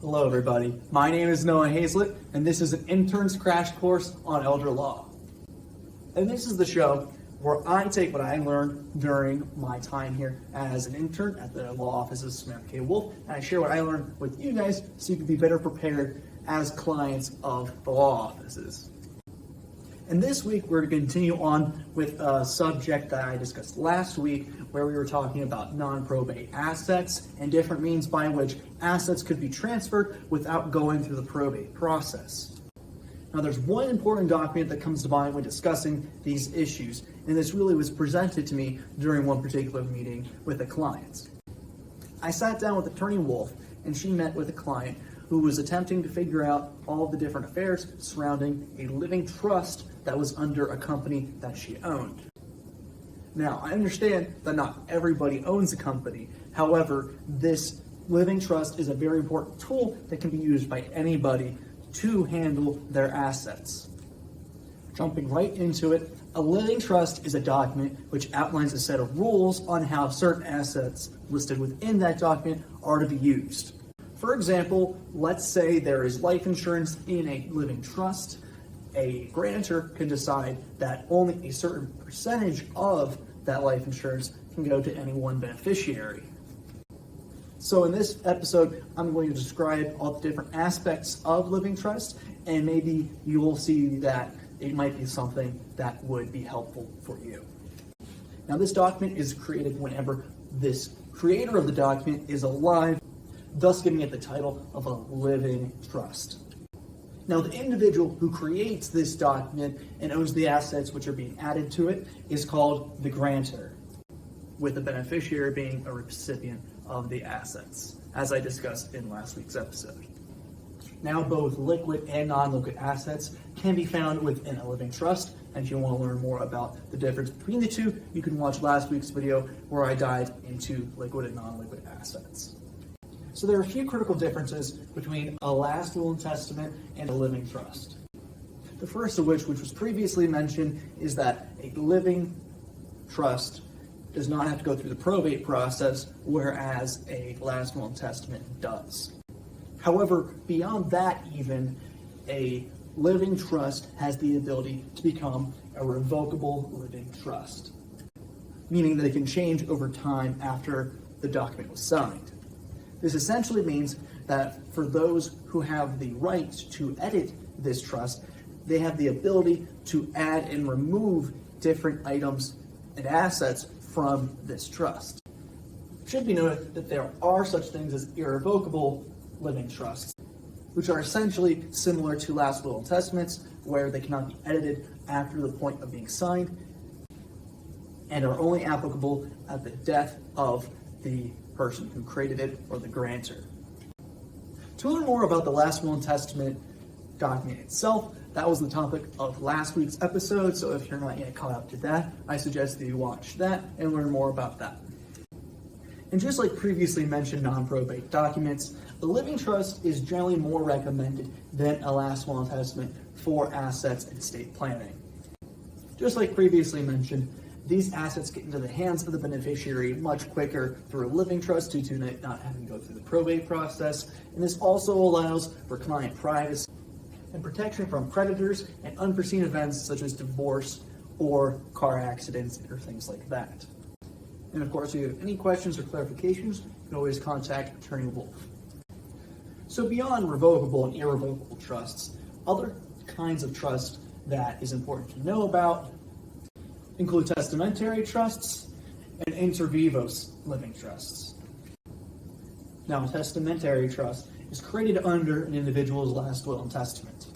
Hello everybody, my name is Noah Hazlett and this is an intern's crash course on elder law. And this is the show where I take what I learned during my time here as an intern at the law office of Samantha K. Wolf, and I share what I learned with you guys so you can be better prepared as clients of the law offices. And this week we're going to continue on with a subject that I discussed last week where we were talking about non-probate assets and different means by which assets could be transferred without going through the probate process. Now there's one important document that comes to mind when discussing these issues, and this really was presented to me during one particular meeting with a client. I sat down with Attorney Wolf and she met with a client who was attempting to figure out all the different affairs surrounding a living trust that was under a company that she owned. Now, I understand that not everybody owns a company. However, this living trust is a very important tool that can be used by anybody to handle their assets. Jumping right into it, a living trust is a document which outlines a set of rules on how certain assets listed within that document are to be used. For example, let's say there is life insurance in a living trust. A grantor can decide that only a certain percentage of that life insurance can go to any one beneficiary. So in this episode, I'm going to describe all the different aspects of living trust, and maybe you will see that it might be something that would be helpful for you. Now this document is created whenever this creator of the document is alive, thus giving it the title of a living trust. Now, the individual who creates this document and owns the assets which are being added to it is called the grantor, with the beneficiary being a recipient of the assets, as I discussed in last week's episode. Now, both liquid and non-liquid assets can be found within a living trust, and if you want to learn more about the difference between the two, you can watch last week's video where I dived into liquid and non-liquid assets. So there are a few critical differences between a last will and testament and a living trust. The first of which was previously mentioned, is that a living trust does not have to go through the probate process, whereas a last will and testament does. However, beyond that even, a living trust has the ability to become a revocable living trust, meaning that it can change over time after the document was signed. This essentially means that for those who have the right to edit this trust, they have the ability to add and remove different items and assets from this trust. It should be noted that there are such things as irrevocable living trusts, which are essentially similar to last will and testaments, where they cannot be edited after the point of being signed and are only applicable at the death of the person who created it or the grantor. To learn more about the last will and testament document itself, that was the topic of last week's episode, so if you're not yet caught up to that, I suggest that you watch that and learn more about that. And just like previously mentioned non-probate documents, the living trust is generally more recommended than a last will and testament for assets and estate planning. Just like previously mentioned, these assets get into the hands of the beneficiary much quicker through a living trust due to not having to go through the probate process, and this also allows for client privacy and protection from creditors and unforeseen events such as divorce or car accidents or things like that. And of course, if you have any questions or clarifications, you can always contact Attorney Wolf. So beyond revocable and irrevocable trusts, other kinds of trusts that is important to know about include testamentary trusts and inter vivos living trusts. Now, a testamentary trust is created under an individual's last will and testament.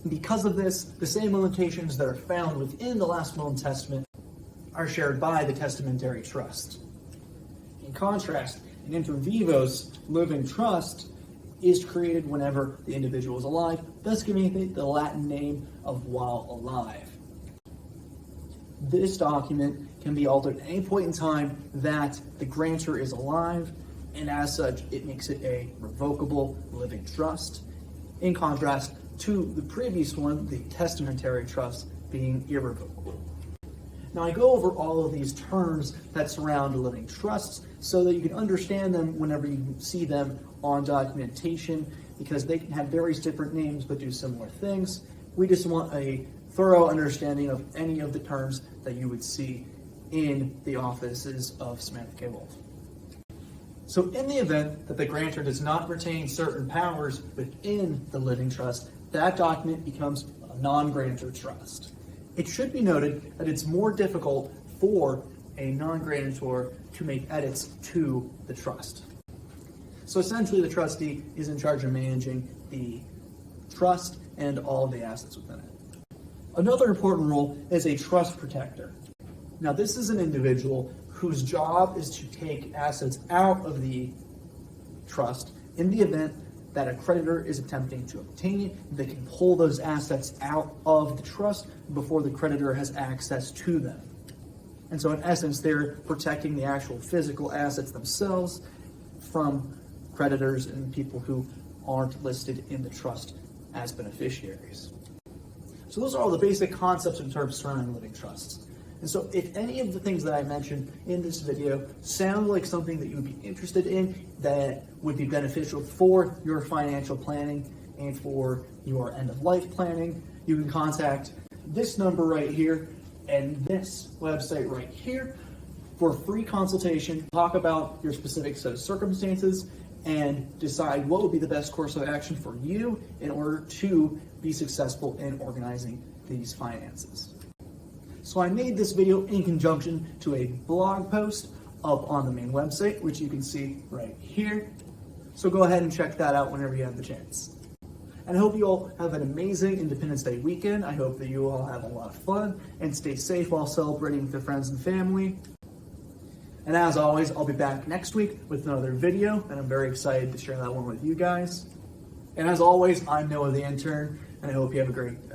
And because of this, the same limitations that are found within the last will and testament are shared by the testamentary trust. In contrast, an inter vivos living trust is created whenever the individual is alive, thus giving it the Latin name of while alive. This document can be altered at any point in time that the grantor is alive, and as such, it makes it a revocable living trust, in contrast to the previous one, the testamentary trust, being irrevocable. Now I go over all of these terms that surround living trusts so that you can understand them whenever you see them on documentation, because they can have various different names but do similar things. We just want a thorough understanding of any of the terms that you would see in the offices of Samantha K. Wolf. So in the event that the grantor does not retain certain powers within the living trust, that document becomes a non-granted trust. It should be noted that it's more difficult for a non-grantor to make edits to the trust. So essentially the trustee is in charge of managing the trust and all of the assets within it. Another important role is a trust protector. Now this is an individual whose job is to take assets out of the trust in the event that a creditor is attempting to obtain it. They can pull those assets out of the trust before the creditor has access to them. And so in essence, they're protecting the actual physical assets themselves from creditors and people who aren't listed in the trust as beneficiaries. So those are all the basic concepts and terms surrounding living trusts. And so if any of the things that I mentioned in this video sound like something that you would be interested in, that would be beneficial for your financial planning and for your end-of-life planning, you can contact this number right here and this website right here for a free consultation. Talk about your specific set of circumstances and decide what would be the best course of action for you in order to be successful in organizing these finances. So I made this video in conjunction to a blog post up on the main website, which you can see right here. So go ahead and check that out whenever you have the chance. And I hope you all have an amazing Independence Day weekend. I hope that you all have a lot of fun and stay safe while celebrating with your friends and family. And as always, I'll be back next week with another video, and I'm very excited to share that one with you guys. And as always, I'm Noah the Intern, and I hope you have a great day.